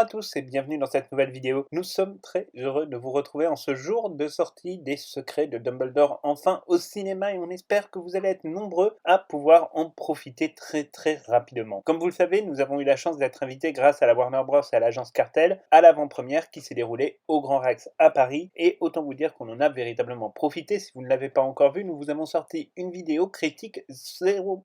à tous et bienvenue dans cette nouvelle vidéo. Nous sommes très heureux de vous retrouver en ce jour de sortie des Secrets de Dumbledore enfin au cinéma et on espère que vous allez être nombreux à pouvoir en profiter très rapidement. Comme vous le savez, nous avons eu la chance d'être invités grâce à la Warner Bros et à l'agence Cartel à l'avant-première qui s'est déroulée au Grand Rex à Paris et autant vous dire qu'on en a véritablement profité. Si vous ne l'avez pas encore vu, nous vous avons sorti une vidéo critique 0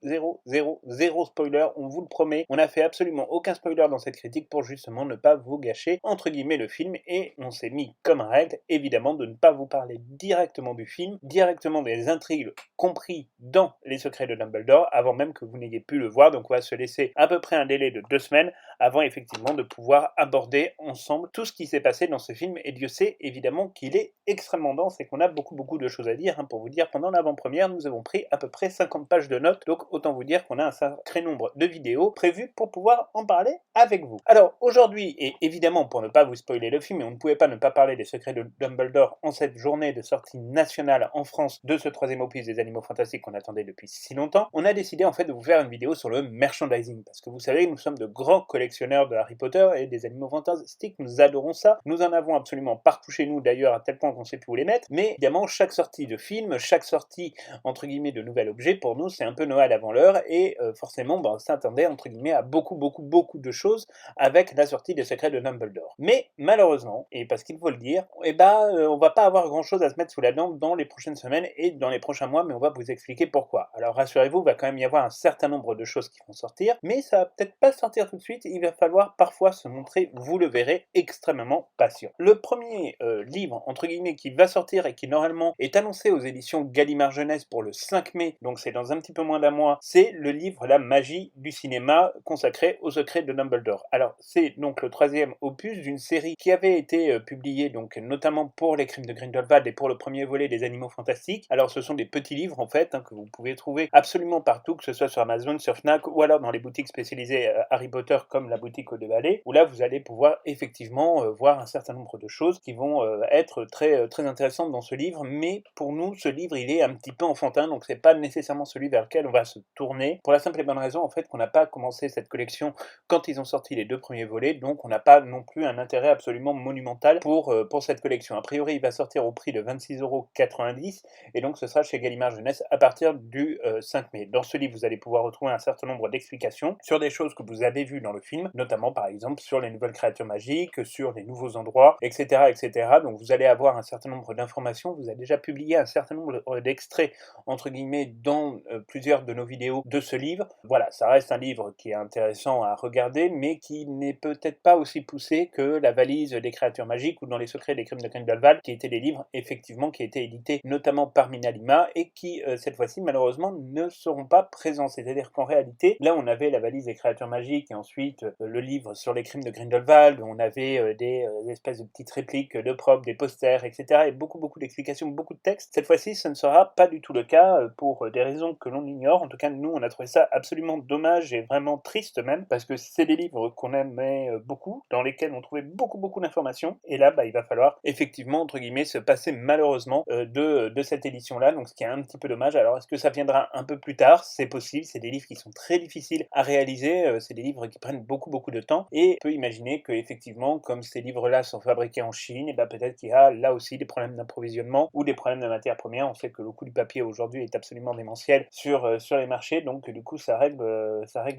spoiler, on vous le promet. On n'a fait absolument aucun spoiler dans cette critique pour justement ne pas vous gâcher entre guillemets le film et on s'est mis comme règle évidemment de ne pas vous parler directement du film, directement des intrigues compris dans Les Secrets de Dumbledore avant même que vous n'ayez pu le voir. Donc on va se laisser à peu près un délai de 2 semaines avant effectivement de pouvoir aborder ensemble tout ce qui s'est passé dans ce film et Dieu sait évidemment qu'il est extrêmement dense et qu'on a beaucoup de choses à dire. Pour vous dire, pendant l'avant-première nous avons pris à peu près 50 pages de notes, donc autant vous dire qu'on a un sacré nombre de vidéos prévues pour pouvoir en parler avec vous. Alors aujourd'hui, et évidemment pour ne pas vous spoiler le film, et on ne pouvait pas ne pas parler des Secrets de Dumbledore en cette journée de sortie nationale en France de ce troisième opus des Animaux Fantastiques qu'on attendait depuis si longtemps, on a décidé en fait de vous faire une vidéo sur le merchandising, parce que vous savez, nous sommes de grands collectionneurs de Harry Potter et des Animaux Fantastiques, nous adorons ça, nous en avons absolument partout chez nous d'ailleurs à tel point qu'on sait plus où les mettre, mais évidemment chaque sortie de film, chaque sortie entre guillemets de nouvel objet, pour nous c'est un peu Noël avant l'heure et forcément on s'attendait entre guillemets à beaucoup de choses avec la sortie des Secrets de Dumbledore. Mais malheureusement, et parce qu'il faut le dire, on va pas avoir grand chose à se mettre sous la dent dans les prochaines semaines et dans les prochains mois, mais on va vous expliquer pourquoi. Alors rassurez-vous, il va quand même y avoir un certain nombre de choses qui vont sortir, mais ça va peut-être pas sortir tout de suite, il va falloir parfois se montrer, vous le verrez, extrêmement patient. Le premier livre, entre guillemets, qui va sortir et qui normalement est annoncé aux éditions Gallimard Jeunesse pour le 5 mai, donc c'est dans un petit peu moins d'un mois, c'est le livre La magie du cinéma consacré aux Secrets de Dumbledore. Alors c'est donc le troisième opus d'une série qui avait été publiée donc notamment pour les Crimes de Grindelwald et pour le premier volet des Animaux Fantastiques. Alors ce sont des petits livres en fait que vous pouvez trouver absolument partout, que ce soit sur Amazon, sur Fnac ou alors dans les boutiques spécialisées Harry Potter comme la boutique Eau de Vallée, où là vous allez pouvoir effectivement voir un certain nombre de choses qui vont être très intéressantes dans ce livre, mais pour nous ce livre il est un petit peu enfantin, donc c'est pas nécessairement celui vers lequel on va se tourner, pour la simple et bonne raison en fait qu'on n'a pas commencé cette collection quand ils ont sorti les 2 premiers volets, donc on n'a pas non plus un intérêt absolument monumental pour cette collection. A priori il va sortir au prix de 26,90 € et donc ce sera chez Gallimard Jeunesse à partir du 5 mai. Dans ce livre vous allez pouvoir retrouver un certain nombre d'explications sur des choses que vous avez vues dans le film, notamment par exemple sur les nouvelles créatures magiques, sur les nouveaux endroits, etc. Donc vous allez avoir un certain nombre d'informations, vous avez déjà publié un certain nombre d'extraits entre guillemets dans plusieurs de nos vidéos de ce livre. Voilà, ça reste un livre qui est intéressant à regarder, mais qui n'est peut-être pas aussi poussé que La valise des créatures magiques ou Dans les secrets des crimes de Grindelwald, qui étaient des livres effectivement qui étaient édités notamment par Minalima et qui cette fois-ci malheureusement ne seront pas présents. C'est-à-dire qu'en réalité, là on avait La valise des créatures magiques et ensuite le livre sur les crimes de Grindelwald, on avait des espèces de petites répliques de propres, des posters, etc. et beaucoup d'explications, beaucoup de textes. Cette fois-ci, ce ne sera pas du tout le cas pour des raisons que l'on ignore. En tout cas, nous, on a trouvé ça absolument dommage et vraiment triste même, parce que c'est des livres qu'on aimait beaucoup, dans lesquels on trouvait beaucoup d'informations, et là, il va falloir effectivement, entre guillemets, se passer malheureusement de cette édition-là, donc ce qui est un petit peu dommage. Alors, est-ce que ça viendra un peu plus tard? C'est possible, c'est des livres qui sont très difficiles à réaliser, c'est des livres qui prennent beaucoup de temps, et on peut imaginer que effectivement, comme ces livres-là sont fabriqués en Chine, et peut-être qu'il y a là aussi des problèmes d'approvisionnement ou des problèmes de matières premières. On sait que le coût du papier aujourd'hui est absolument démentiel sur les marchés, donc du coup ça règle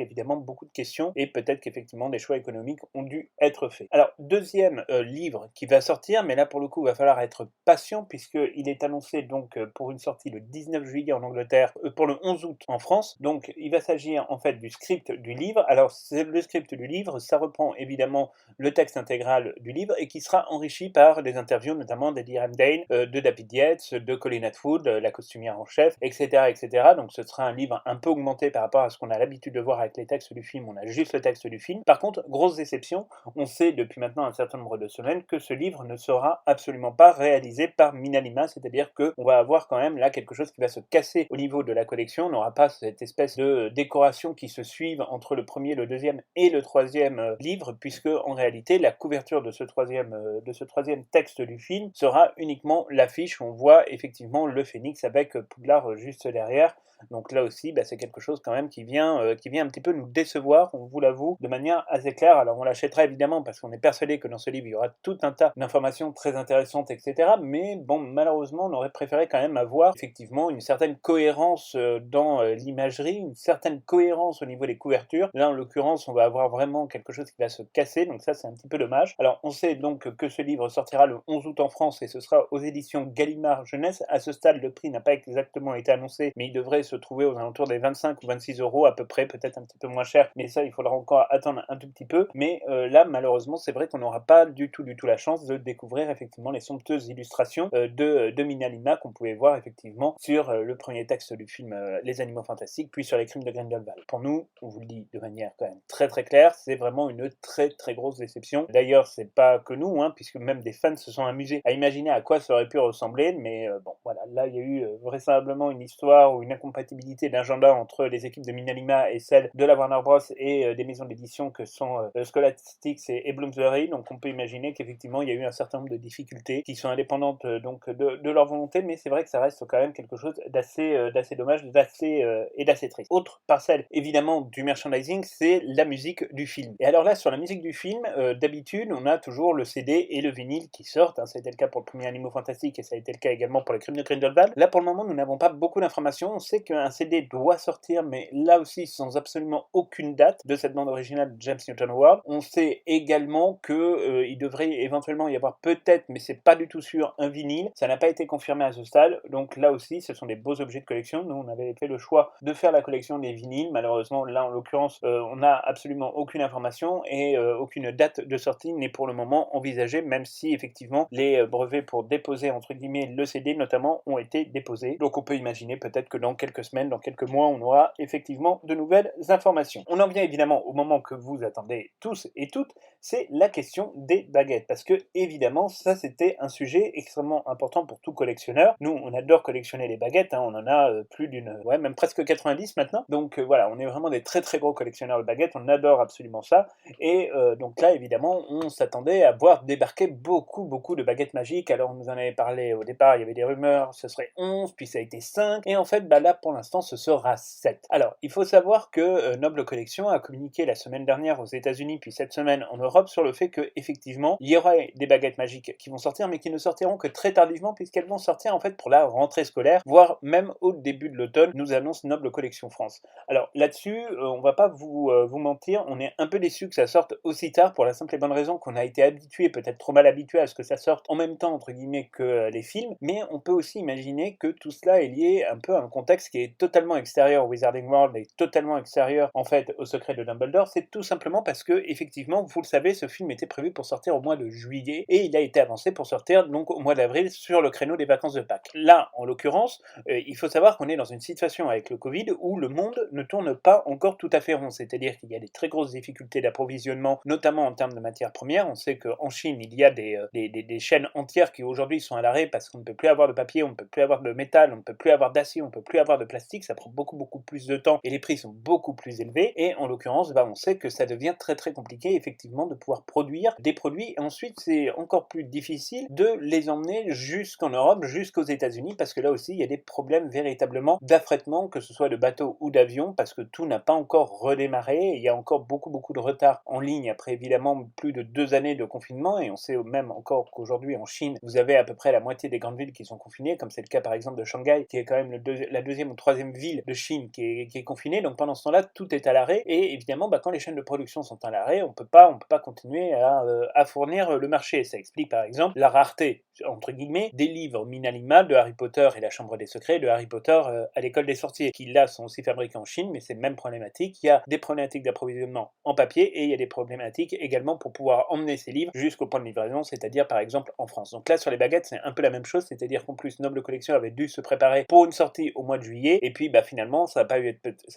évidemment beaucoup de questions et peut-être qu'effectivement des choix économiques ont dû être faits. Alors deuxième livre qui va sortir, mais là pour le coup il va falloir être patient puisqu'il est annoncé donc pour une sortie le 19 juillet en Angleterre, pour le 11 août en France, donc il va s'agir en fait du script du livre. Alors le script du livre, ça reprend évidemment le texte intégral du livre et qui sera enrichi par des interviews notamment d'Eddie Redmayne, de David Yates, de Colin Atwood, la costumière en chef, etc. Donc ce sera un livre un peu augmenté par rapport à ce qu'on a l'habitude de voir avec les textes du film, on a juste le texte du film. Par contre, grosse déception, on sait depuis maintenant un certain nombre de semaines que ce livre ne sera absolument pas réalisé par Minalima, c'est-à-dire qu'on va avoir quand même là quelque chose qui va se casser au niveau de la collection, on n'aura pas cette espèce de décoration qui se suivent entre le premier, le deuxième et le troisième livre, puisque en réalité la couverture de ce troisième texte du film sera uniquement l'affiche où on voit effectivement le phénix avec Poudlard juste derrière. Donc là aussi, c'est quelque chose quand même qui vient un petit peu nous décevoir, on vous l'avoue, de manière assez claire. Alors on l'achète l'achètera évidemment parce qu'on est persuadé que dans ce livre, il y aura tout un tas d'informations très intéressantes, etc. Mais bon, malheureusement, on aurait préféré quand même avoir effectivement une certaine cohérence dans l'imagerie, une certaine cohérence au niveau des couvertures. Là, en l'occurrence, on va avoir vraiment quelque chose qui va se casser, donc ça, c'est un petit peu dommage. Alors, on sait donc que ce livre sortira le 11 août en France et ce sera aux éditions Gallimard Jeunesse. À ce stade, le prix n'a pas exactement été annoncé, mais il devrait se trouver aux alentours des 25 ou 26 euros à peu près, peut-être un petit peu moins cher, mais ça, il faudra encore attendre un tout petit peu. Mais là, malheureusement, c'est vrai qu'on n'aura pas du tout la chance de découvrir effectivement les somptueuses illustrations de Mina Lima qu'on pouvait voir effectivement sur le premier texte du film Les Animaux Fantastiques, puis sur les Crimes de Grindelwald. Pour nous, on vous le dit de manière quand même très claire, c'est vraiment une très grosse déception. D'ailleurs, c'est pas que nous, hein, puisque même des fans se sont amusés à imaginer à quoi ça aurait pu ressembler, mais bon, voilà, là, il y a eu vraisemblablement une histoire ou une incompatibilité d'agenda entre les équipes de Mina Lima et celles de la Warner Bros. Et des maisons d'édition que sont Scholastic et Bloomsbury, donc on peut imaginer qu'effectivement, il y a eu un certain nombre de difficultés qui sont indépendantes donc de leur volonté, mais c'est vrai que ça reste quand même quelque chose d'assez dommage, d'assez triste. Autre parcelle, évidemment, du merchandising, c'est la musique du film. Et alors là, sur la musique du film, d'habitude, on a toujours le CD et le vinyle qui sortent, hein, ça a été le cas pour le premier Animaux Fantastiques et ça a été le cas également pour les Crimes de Grindelwald. Là, pour le moment, nous n'avons pas beaucoup d'informations. On sait qu'un CD doit sortir, mais là aussi, sans absolument aucune date de cette bande originale de James Newton Howard. On sait également que il devrait éventuellement y avoir peut-être, mais c'est pas du tout sûr, un vinyle. Ça n'a pas été confirmé à ce stade, donc là aussi, ce sont des beaux objets de collection. Nous, on avait fait le choix de faire la collection des vinyles. Malheureusement, là, en l'occurrence, on n'a absolument aucune information et aucune date de sortie n'est pour le moment envisagée, même si effectivement les brevets pour déposer entre guillemets le CD notamment ont été déposés. Donc on peut imaginer peut-être que dans quelques semaines, dans quelques mois, on aura effectivement de nouvelles informations. On en vient évidemment au moment que vous attendez tous et toutes, c'est la question des baguettes, parce que évidemment ça c'était un sujet extrêmement important pour tout collectionneur. Nous on adore collectionner les baguettes, hein, on en a plus d'une, ouais, même presque 90 maintenant, donc voilà, on est vraiment des très gros collectionneurs de baguettes, on adore absolument ça, et donc là évidemment on s'attendait à voir débarquer beaucoup de baguettes magiques. Alors on nous en avait parlé au départ, il y avait des rumeurs, ce serait 11, puis ça a été 5, et en fait bah là pour l'instant ce sera 7. Alors il faut savoir que Noble Collection a communiqué la semaine dernière aux États-Unis puis cette semaine en Europe sur le fait que effectivement il y aurait des baguettes magiques qui vont sortir, mais qui ne sortiront que très tardivement puisqu'elles vont sortir en fait pour la rentrée scolaire, voire même au début de l'automne, nous annonce Noble Collection France. Alors là-dessus, on va pas vous mentir, on est un peu déçus que ça sorte aussi tard pour la simple et bonne raison qu'on a été habitué, peut-être trop mal habitué à ce que ça sorte en même temps entre guillemets que les films, mais on peut aussi imaginer que tout cela est lié un peu à un contexte qui est totalement extérieur au Wizarding World et totalement extérieur en fait au secret de Dumbledore. C'est tout simplement parce que effectivement, vous le savez, ce film était prévu pour sortir au mois de juillet et il a été avancé pour sortir donc au mois d'avril sur le créneau des vacances de Pâques. Là, en l'occurrence, il faut savoir qu'on est dans une situation avec le Covid où le monde ne tourne pas encore tout à fait rond, c'est-à-dire qu'il y a des très grosses difficultés d'approvisionnement, notamment en termes de matières premières. On sait qu'en Chine, il y a des chaînes entières qui aujourd'hui sont à l'arrêt parce qu'on ne peut plus avoir de papier, on ne peut plus avoir de métal, on ne peut plus avoir d'acier, on ne peut plus avoir de plastique, ça prend beaucoup plus de temps et les prix sont beaucoup plus élevés. Et en l'occurrence, on sait que ça devient très compliqué effectivement de pouvoir produire des produits et ensuite c'est encore plus difficile de les emmener jusqu'en Europe, jusqu'aux États-Unis, parce que là aussi il y a des problèmes véritablement d'affrètement, que ce soit de bateaux ou d'avions, parce que tout n'a pas encore redémarré. Il y a encore beaucoup de retard en ligne après évidemment plus de 2 années de confinement, et on sait même encore qu'aujourd'hui en Chine vous avez à peu près la moitié des grandes villes qui sont confinées, comme c'est le cas par exemple de Shanghai, qui est quand même la deuxième ou troisième ville de Chine qui est confinée. Donc pendant ce temps-là, tout est à l'arrêt, et évidemment quand les chaînes de production sont à l'arrêt, on peut pas continuer à fournir le marché. Ça explique par exemple la rareté entre guillemets des livres Mina Lima de Harry Potter et la Chambre des Secrets de Harry Potter à l'école des sorciers, qui là sont aussi fabriqués en Chine, mais c'est même problématique. Il y a des problématiques d'approvisionnement en papier et il y a des problématiques également pour pouvoir emmener ces livres jusqu'au point de livraison, c'est-à-dire par exemple en France. Donc là sur les baguettes c'est un peu la même chose, c'est-à-dire qu'en plus Noble Collection avait dû se préparer pour une sortie au mois de juillet, et puis finalement ça n'a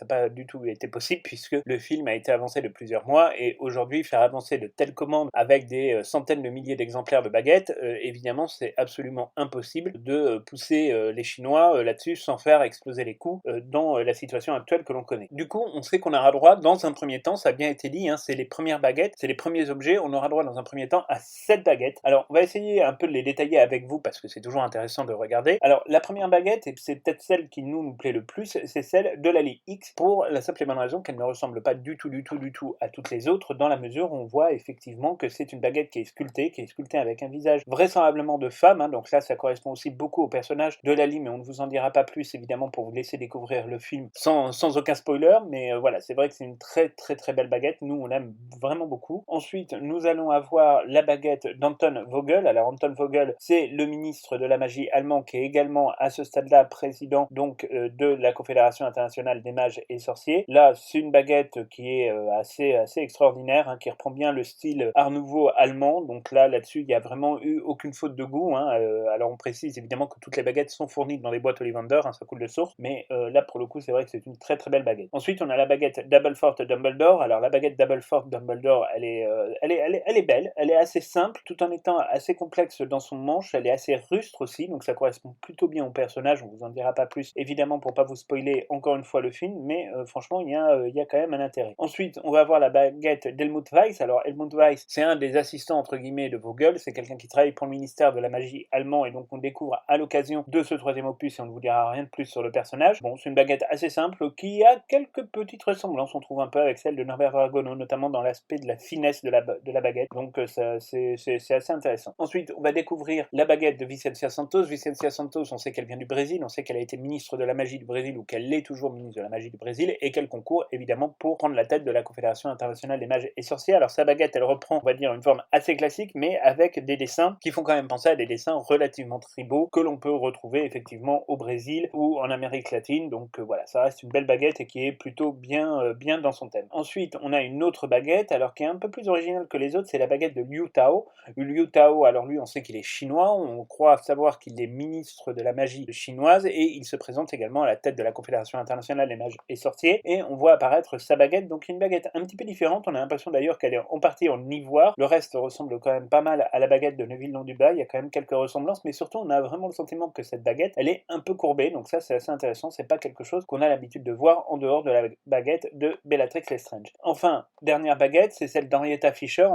pas du tout été possible puisque le film a été avancé de plusieurs mois, et aujourd'hui faire avancer de telles commandes avec des centaines de milliers d'exemplaires de baguettes, évidemment c'est absolument impossible de pousser les Chinois là-dessus sans faire exploser les coûts dans la situation actuelle que l'on connaît. Du coup, on sait qu'on aura droit dans un premier temps, ça a bien été dit, hein, c'est les premières baguettes, c'est les premiers objets, on aura droit dans un premier temps à 7 baguettes. Alors, on va essayer un peu de les détailler avec vous parce que c'est toujours intéressant de regarder. Alors, la première baguette, et c'est peut-être celle qui nous plaît le plus, c'est celle de la Lee X, pour la simple et bonne raison qu'elle ne ressemble pas du tout à toutes les autres dans la mesure où on voit effectivement que c'est une baguette qui est sculptée avec un visage vraisemblablement de femme, hein, donc là ça correspond aussi beaucoup au personnage de Lali, mais on ne vous en dira pas plus évidemment pour vous laisser découvrir le film sans aucun spoiler, mais voilà, c'est vrai que c'est une très très très belle baguette, nous on l'aime vraiment beaucoup. Ensuite, nous allons avoir la baguette d'Anton Vogel. Alors Anton Vogel, c'est le ministre de la magie allemand qui est également à ce stade-là président donc de la Confédération internationale des mages et sorciers. Là, c'est une baguette qui est assez extraordinaire, hein, qui reprend bien le style Art Nouveau allemand. Donc là-dessus, il n'y a vraiment eu aucune faute de goût, hein. Alors on précise évidemment que toutes les baguettes sont fournies dans des boîtes Ollivander, hein, ça coule de source, mais là pour le coup, c'est vrai que c'est une très très belle baguette. Ensuite, on a la baguette Doublefort Dumbledore. Alors la baguette Doublefort Dumbledore, elle est belle, elle est assez simple, tout en étant assez complexe dans son manche, elle est assez rustre aussi, donc ça correspond plutôt bien au personnage, on vous en dira pas plus, évidemment pour pas vous spoiler encore une fois le film, mais franchement, il y a quand même un intérêt. Ensuite, on va avoir la baguette d'Helmut Weiss. Alors Helmut Weiss, c'est un des assistants entre guillemets de Vogel, c'est quelqu'un qui travaille pour le ministère de la magie allemand, et donc on découvre à l'occasion de ce troisième opus, et on ne vous dira rien de plus sur le personnage. Bon, c'est une baguette assez simple, qui a quelques petites ressemblances, on trouve un peu avec celle de Norbert Dragono, notamment dans l'aspect de la finesse de la baguette, donc c'est assez intéressant. Ensuite, on va découvrir la baguette de Vicencia Santos. Vicencia Santos, on sait qu'elle vient du Brésil, on sait qu'elle a été ministre de la magie du Brésil, ou qu'elle l'est toujours ministre de la magie du Brésil, et qu'elle concourt évidemment pour prendre la tête de la Confédération internationale des mages et sorciers. Alors sa baguette, elle reprend, on va dire, une forme assez classique, mais avec des dessins qui font quand même penser à des dessins relativement tribaux que l'on peut retrouver effectivement au Brésil ou en Amérique latine. Donc voilà, ça reste une belle baguette et qui est plutôt bien dans son thème. Ensuite, on a une autre baguette, alors qui est un peu plus originale que les autres, c'est la baguette de Liu Tao. Liu Tao, alors lui, on sait qu'il est chinois, on croit savoir qu'il est ministre de la magie chinoise, et il se présente également à la tête de la Confédération internationale des mages et sorciers, et on voit apparaître sa baguette, donc une baguette un petit peu différente, on a l'impression d'ailleurs qu'elle est en partie en ivoire, le reste ressemble quand même pas mal à la baguette de Neuville-Londubat, il y a quand même quelques ressemblances, mais surtout on a vraiment le sentiment que cette baguette, elle est un peu courbée, donc ça c'est assez intéressant, c'est pas quelque chose qu'on a l'habitude de voir en dehors de la baguette de Bellatrix Lestrange. Enfin, dernière baguette, c'est celle d'Henrietta Fischer,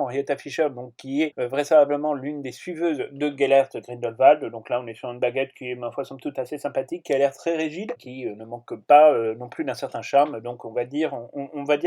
donc qui est vraisemblablement l'une des suiveuses de Gellert Grindelwald, donc là on est sur une baguette qui est, ma foi, somme toute assez sympathique, qui a l'air très rigide, qui ne manque pas non plus d'un certain charme, donc on va dire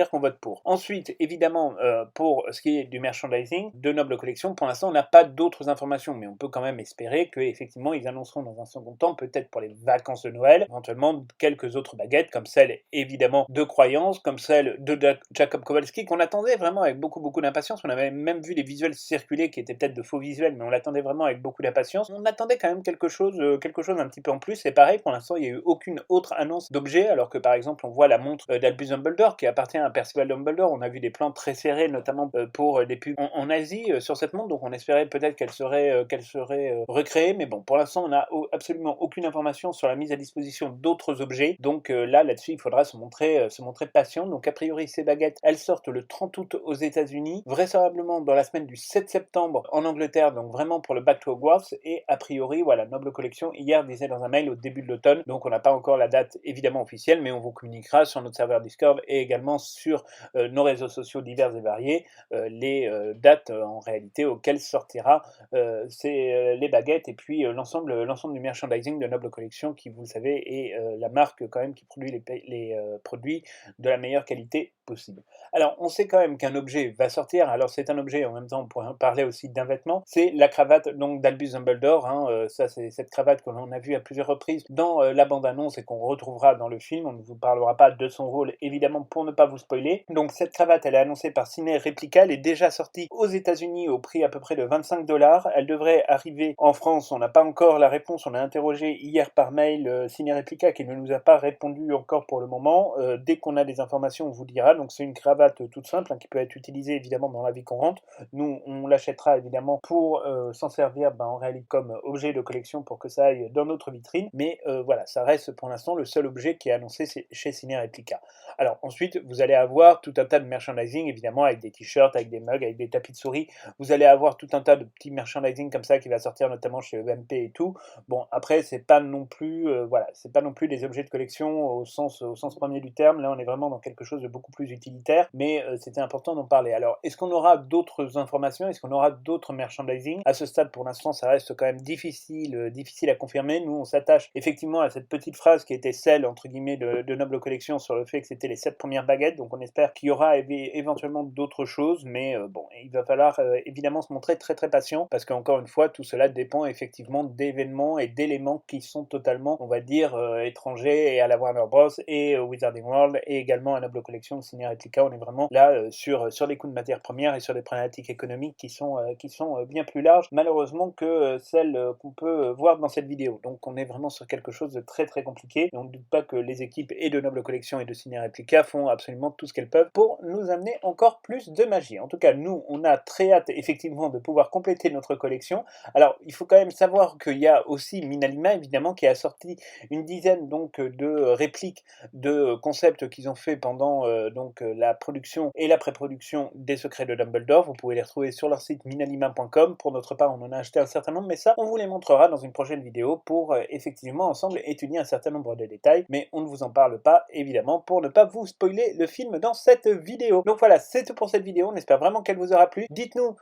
qu'on vote pour. Ensuite, évidemment, pour ce qui est du merchandising de Noble Collection, pour l'instant on n'a pas d'autres informations, mais on peut quand même espérer qu'effectivement ils annonceront dans un second temps, peut-être pour les vacances de Noël, éventuellement quelques autres baguettes, comme celle évidemment de Croyance, comme celle de Jacob Kowalski, qu'on attendait vraiment avec beaucoup d'impatience. On avait même vu les visuels circuler qui étaient peut-être de faux visuels, mais on l'attendait vraiment avec beaucoup d'impatience. On attendait quand même quelque chose un petit peu en plus, et pareil, pour l'instant il n'y a eu aucune autre annonce d'objet, alors que par exemple on voit la montre d'Albus Dumbledore qui appartient à Percival Dumbledore. On a vu des plans très serrés, notamment pour des pubs en Asie sur cette montre, donc on espérait peut-être qu'elle serait recréée, mais bon, pour l'instant on n'a absolument aucune information sur la mise à disposition d'autres objets, donc là-dessus il faudra se montrer patient. Donc a priori ces baguettes, elles sortent le 30 août aux États-Unis, vraisemblablement dans la semaine du 7 septembre en Angleterre, donc vraiment pour le Back to Hogwarts, et a priori voilà, Noble Collection hier disait dans un mail au début de l'automne, donc on n'a pas encore la date évidemment officielle, mais on vous communiquera sur notre serveur Discord et également sur nos réseaux sociaux divers et variés les dates en réalité auxquelles sortira les baguettes, et puis l'ensemble du merchandising de Noble Collection, qui vous le savez est la marque quand même qui produit les produits de la meilleure qualité possible. Alors on sait quand même qu'un objet va sortir, alors c'est un objet, en même temps on pourrait parler aussi d'un vêtement, c'est la cravate donc d'Albus Dumbledore, hein, ça c'est cette cravate que l'on a vue à plusieurs reprises dans la bande-annonce et qu'on retrouvera dans le film. On ne vous parlera pas de son rôle évidemment pour ne pas vous spoiler. Donc cette cravate, elle est annoncée par Ciné Replica, elle est déjà sortie aux États-Unis au prix à peu près de 25$, elle devrait arriver en France, on n'a pas encore la réponse, on a interrogé hier par mail Ciné Replica qui ne nous a pas répondu encore pour le moment. Dès qu'on a des informations on vous dira. Donc c'est une cravate toute simple, hein, qui peut être utilisée évidemment dans la vie courante. Nous on l'achètera évidemment pour s'en servir en réalité comme objet de collection pour que ça aille dans notre vitrine, mais voilà, ça reste pour l'instant le seul objet qui est annoncé chez Ciné Replica. Alors ensuite vous allez avoir tout un tas de merchandising évidemment, avec des t-shirts, avec des mugs, avec des tapis de souris. Vous allez avoir tout un tas de petits merchandising comme ça qui va sortir notamment chez EMP et tout. Bon, après c'est pas non plus c'est pas non plus des objets de collection au sens premier du terme. Là on est vraiment dans quelque chose de beaucoup plus utilitaire, mais c'était important d'en parler. Alors est-ce qu'on aura d'autres informations, est-ce qu'on aura d'autres merchandising? À ce stade pour l'instant ça reste quand même difficile à confirmer. Nous on s'attache effectivement à cette petite phrase qui était celle entre guillemets de Noble Collection sur le fait que c'était les 7 premières baguettes, donc on espère qu'il y aura éventuellement également d'autres choses, mais bon, il va falloir évidemment se montrer très très patient, parce qu'encore une fois, tout cela dépend effectivement d'événements et d'éléments qui sont totalement, on va dire, étrangers et à la Warner Bros. Et au Wizarding World, et également à Noble Collection, au Ciné Replica. On est vraiment là sur les coûts de matières premières et sur des problématiques économiques qui sont bien plus larges, malheureusement, que celles qu'on peut voir dans cette vidéo. Donc on est vraiment sur quelque chose de très très compliqué, et on ne doute pas que les équipes et de Noble Collection et de Ciné Replica font absolument tout ce qu'elles peuvent pour nous amener encore plus de magie. En tout cas, nous, on a très hâte effectivement de pouvoir compléter notre collection. Alors, il faut quand même savoir qu'il y a aussi Minalima, évidemment, qui a sorti une dizaine donc de répliques de concepts qu'ils ont fait pendant la production et la pré-production des Secrets de Dumbledore. Vous pouvez les retrouver sur leur site minalima.com. Pour notre part, on en a acheté un certain nombre, mais ça, on vous les montrera dans une prochaine vidéo pour effectivement ensemble étudier un certain nombre de détails, mais on ne vous en parle pas, évidemment, pour ne pas vous spoiler le film dans cette vidéo. Donc voilà, c'est tout pour cette vidéo. On espère vraiment qu'elle vous aura plu. Dites-nous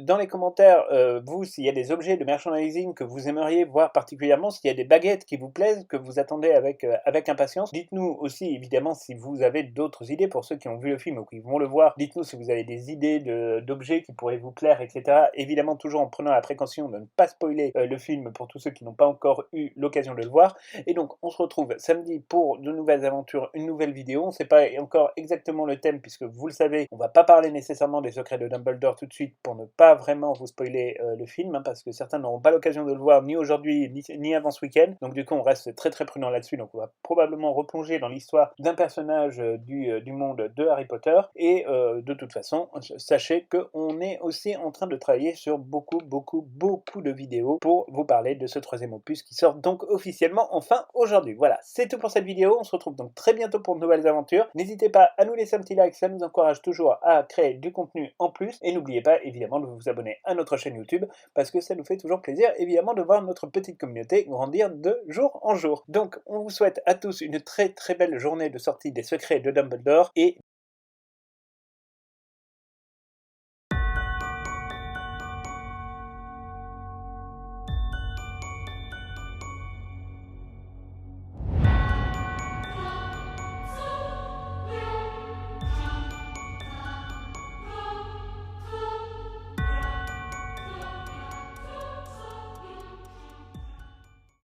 dans les commentaires, vous, s'il y a des objets de merchandising que vous aimeriez voir particulièrement, s'il y a des baguettes qui vous plaisent, que vous attendez avec impatience. Dites-nous aussi, évidemment, si vous avez d'autres idées pour ceux qui ont vu le film ou qui vont le voir. Dites-nous si vous avez des idées d'objets qui pourraient vous plaire, etc. Évidemment, toujours en prenant la précaution de ne pas spoiler le film pour tous ceux qui n'ont pas encore eu l'occasion de le voir. Et donc, on se retrouve samedi pour de nouvelles aventures, une nouvelle vidéo. On ne sait pas encore exactement le thème, puisque vous le savez, on va pas parler nécessairement des Secrets de Dumbledore tout de suite pour ne pas vraiment vous spoiler le film, hein, parce que certains n'auront pas l'occasion de le voir ni aujourd'hui ni avant ce week-end. Donc du coup, on reste très très prudent là-dessus. Donc on va probablement replonger dans l'histoire d'un personnage du monde de Harry Potter. Et de toute façon, sachez qu'on est aussi en train de travailler sur beaucoup de vidéos pour vous parler de ce troisième opus qui sort donc officiellement enfin aujourd'hui. Voilà, c'est tout pour cette vidéo. On se retrouve donc très bientôt pour de nouvelles aventures. N'hésitez pas à nous laisser un petit like, ça nous encourage toujours à créer du contenu en plus. Et n'oubliez pas évidemment de vous abonner à notre chaîne YouTube, parce que ça nous fait toujours plaisir évidemment de voir notre petite communauté grandir de jour en jour. Donc on vous souhaite à tous une très très belle journée de sortie des Secrets de Dumbledore, et